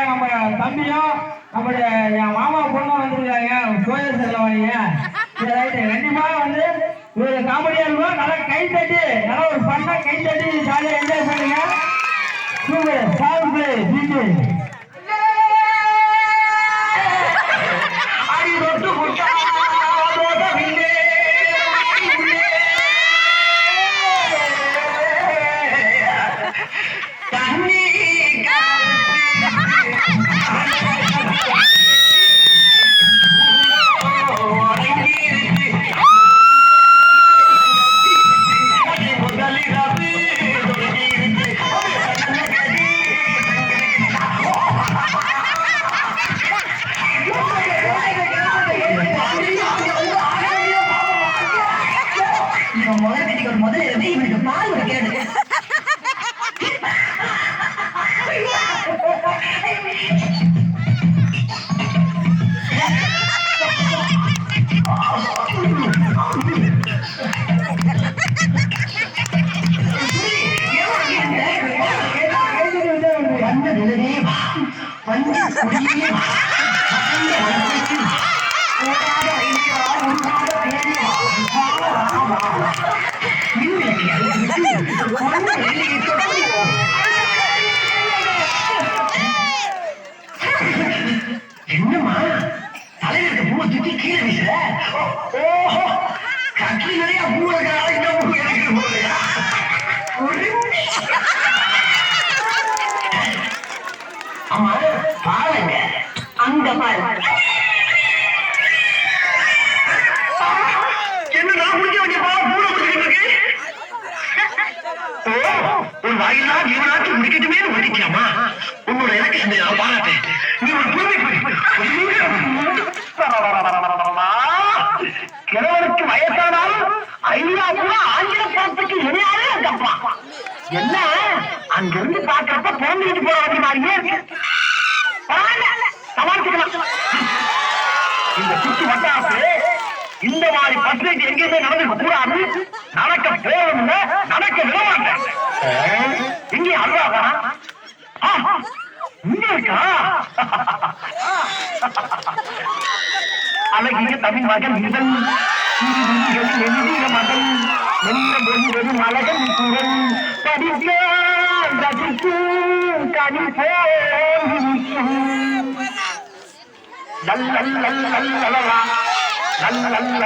நம்ம தம்பியும் நம்மளுடைய என் மாமா பொண்ணும் வந்துருக்காங்க கோயில் செல்லவாங்க. கண்டிப்பா வந்து ஒரு காமெடியா இருக்கும். நல்லா கை தட்டி நல்லா ஒரு பண்ணா கை தட்டி ஜாலியா என்ஜாய் பண்ணுங்க. சூப்பர் சாங் பிளே டிஜே என்னமா தலையில பூ சுத்தி கீழே வீசுற? ஓஹோ கட்லி நிறைய பூ இருக்கிறாங்க. இந்த பூ எனக்கு போகுது. ஆமா பாருங்க அந்த பாரு என்ன நான் குடிக்க வேண்டிய பால் பூனை குடிக்கிட்டு இருக்கு. ஒரு வாயிலா ஜீவனாச்சு குடிக்கட்டுமே குடிக்கலாமா? உன்னோட எனக்கு செஞ்ச நான் பாராட்டேன். நீ ஒரு புதுமை கிழவனுக்கு வயசானாலும் ஐயா கூட ஆங்கில படத்துக்கு இணையாவே இருக்கப்பா. என்ன அங்கிருந்து பாக்குறப்ப பிறந்துட்டு போற வண்டி மாதிரியே இருக்கு. சமாளிச்சுக்கலாம். இந்த சுற்று வட்டாரத்து இந்த மாதிரி பர்சன்டேஜ் எங்கேயுமே நடந்துக்க கூடாது. நடக்க போகணும்ல நடக்க விட மாட்டேன். இங்கே அல்வாதா இங்க இருக்கா? அழகிய தமிழ் மகன் இதன் எழுதிய மகன் என்ன மொழிவது மலகன் குரல் படிக்க ரசித்து கனி போல்